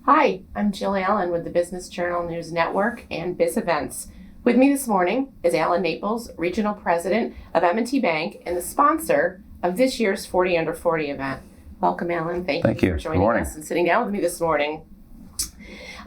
Hi, I'm Jill Allen with the Business Journal News Network and BizEventz. With me this morning is Allen Naples, Regional President of M&T Bank and the sponsor of this year's 40 Under 40 event. Welcome, Allen. Thank you for joining us and sitting down with me this morning.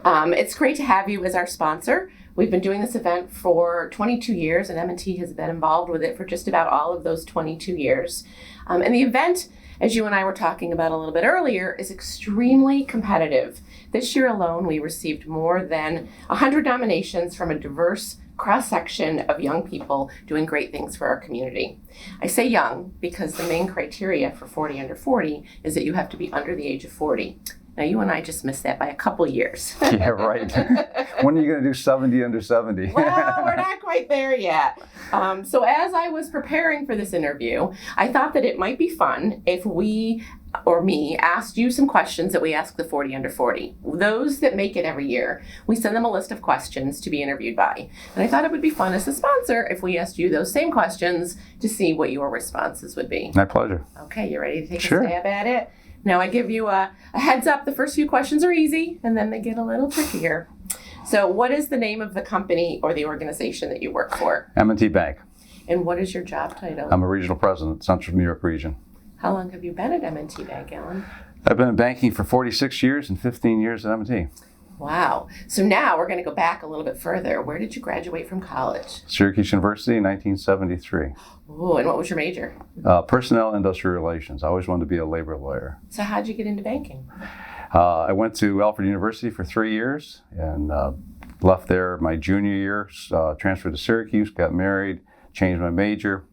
It's great to have you as our sponsor. We've been doing this event for 22 years, and M&T has been involved with it for just about all of those 22 years. And the event, as you and I were talking about a little bit earlier, is extremely competitive. This year alone, we received more than 100 nominations from a diverse cross-section of young people doing great things for our community. I say young because the main criteria for 40 Under 40 is that you have to be under the age of 40. Now, you and I just missed that by a couple years. Yeah, right. When are you going to do 70 under 70? Well, we're not quite there yet. So as I was preparing for this interview, I thought that it might be fun if we, or me, asked you some questions that we ask the 40 Under 40. Those that make it every year, we send them a list of questions to be interviewed by. And I thought it would be fun as a sponsor if we asked you those same questions to see what your responses would be. My pleasure. Okay, you ready to take Sure. a stab at it? Now, I give you a heads up. The first few questions are easy, and then they get a little trickier. So what is the name of the company or the organization that you work for? M&T Bank. And what is your job title? I'm a regional president, Central New York region. How long have you been at M&T Bank, Allen? I've been in banking for 46 years and 15 years at M&T. Wow. So now we're going to go back a little bit further. Where did you graduate from college? Syracuse University in 1973. Oh, and what was your major? Personnel and industrial relations. I always wanted to be a labor lawyer. So how'd you get into banking? I went to Alfred University for 3 years and left there my junior year, transferred to Syracuse, got married, changed my major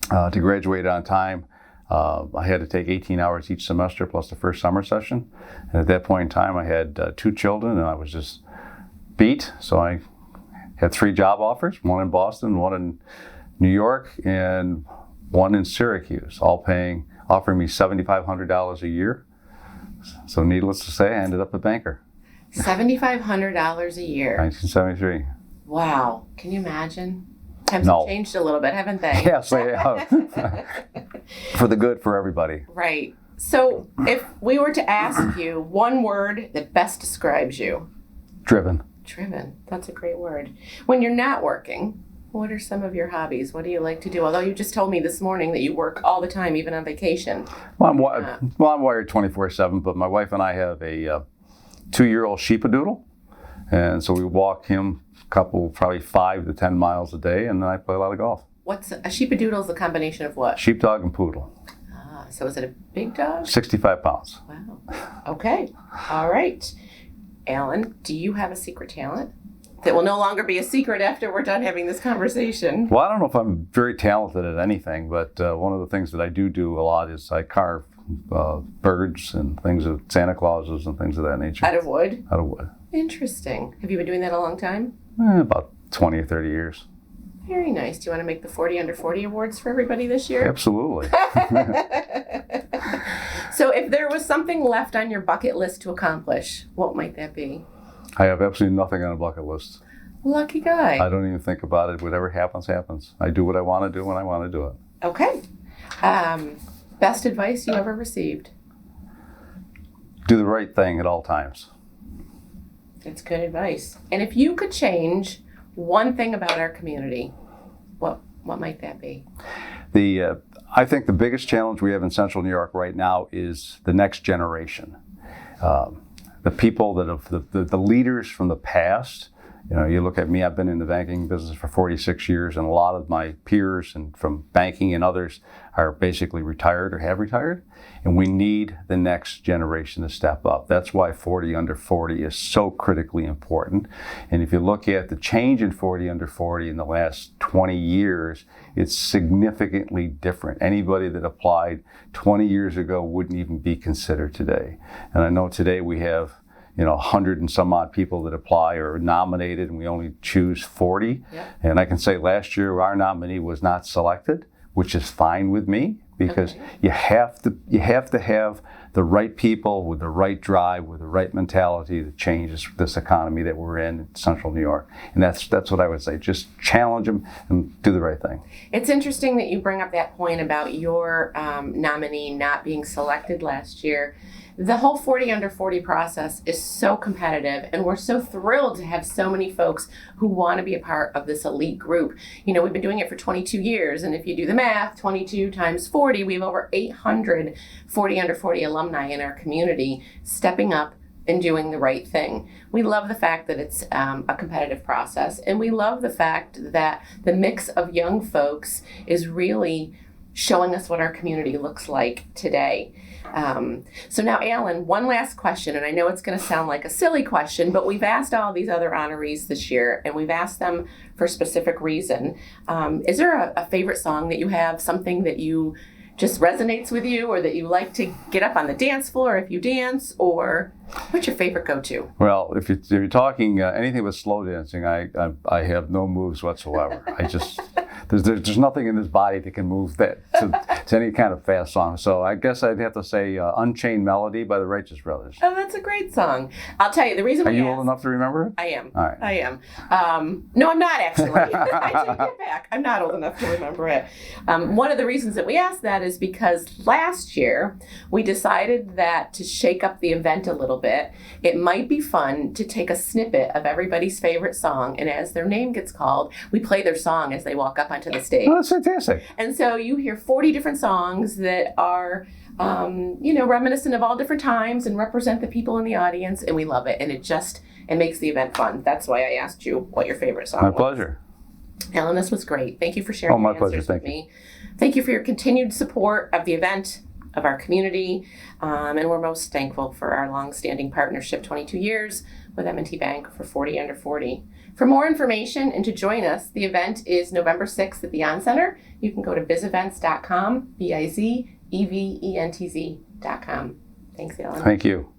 to graduate on time. I had to take 18 hours each semester plus the first summer session. And at that point in time, I had 2 children and I was just beat. So I had 3 job offers, one in Boston, one in New York, and one in Syracuse, all offering me $7,500 a year. So needless to say, I ended up a banker. $7,500 a year. 1973. Wow. Can you imagine? Times have changed a little bit, haven't they? Yes, they have. For the good for everybody. Right. So if we were to ask you one word that best describes you. Driven. Driven. That's a great word. When you're not working, what are some of your hobbies? What do you like to do? Although you just told me this morning that you work all the time, even on vacation. Well, I'm wired 24/7, but my wife and I have a 2-year-old sheepadoodle. And so we walk him probably 5 to 10 miles a day, and then I play a lot of golf. What's a sheepadoodle is a combination of what? Sheepdog and poodle. So is it a big dog? 65 pounds. Wow. Okay. All right. Allen, do you have a secret talent that will no longer be a secret after we're done having this conversation? Well, I don't know if I'm very talented at anything, but one of the things that I do a lot is I carve birds and things of Santa Clauses and things of that nature. Out of wood? Out of wood. Interesting. Have you been doing that a long time? About 20 or 30 years. Very nice. Do you want to make the 40 Under 40 awards for everybody this year? Absolutely. So if there was something left on your bucket list to accomplish, what might that be? I have absolutely nothing on a bucket list. Lucky guy. I don't even think about it. Whatever happens, happens. I do what I want to do when I want to do it. Okay. Best advice you ever received? Do the right thing at all times. That's good advice. And if you could change one thing about our community, what might that be? I think the biggest challenge we have in Central New York right now is the next generation. The people that have, the leaders from the past. You know, you look at me, I've been in the banking business for 46 years, and a lot of my peers and from banking and others are basically retired or have retired. And we need the next generation to step up. That's why 40 Under 40 is so critically important. And if you look at the change in 40 Under 40 in the last 20 years, it's significantly different. Anybody that applied 20 years ago wouldn't even be considered today. And I know today we have 100 and some odd people that apply or are nominated, and we only choose 40. Yep. And I can say last year our nominee was not selected, which is fine with me, because you have to have the right people with the right drive, with the right mentality to change this economy that we're in Central New York. And that's what I would say. Just challenge them and do the right thing. It's interesting that you bring up that point about your nominee not being selected last year. The whole 40 under 40 process is so competitive, and we're so thrilled to have so many folks who want to be a part of this elite group. You know, we've been doing it for 22 years, and if you do the math, 22 times 40, we have over 800 40 under 40 alumni in our community stepping up and doing the right thing. We love the fact that it's a competitive process, and we love the fact that the mix of young folks is really showing us what our community looks like today. So now, Allen, one last question, and I know it's going to sound like a silly question, but we've asked all these other honorees this year, and we've asked them for a specific reason. Is there a favorite song that you have, something that you just resonates with you, or that you like to get up on the dance floor if you dance, or what's your favorite go-to? Well, if you're talking anything with slow dancing, I have no moves whatsoever. I just there's nothing in this body that can move that to any kind of fast song. So I guess I'd have to say "Unchained Melody" by the Righteous Brothers. Oh, that's a great song. I'll tell you the reason. Are you old enough to remember it? I am. All right. I am. No, I'm not actually. I take it back. I'm not old enough to remember it. One of the reasons that we asked that is because last year we decided that to shake up the event a little bit, it might be fun to take a snippet of everybody's favorite song, and as their name gets called, we play their song as they walk up onto the stage. Oh, that's fantastic. And so you hear 40 different songs that are, reminiscent of all different times and represent the people in the audience, and we love it. And it makes the event fun. That's why I asked you what your favorite song was. My pleasure. Allen, this was great. Thank you for sharing my your answers pleasure. Thank with me. Thank you for your continued support of the event, of our community, and we're most thankful for our long-standing partnership, 22 years, with M&T Bank for 40 under 40. For more information and to join us, the event is November 6th at the On Center. You can go to bizeventz.com, BIZEVENTZ.com. Thanks, Allen. Thank you.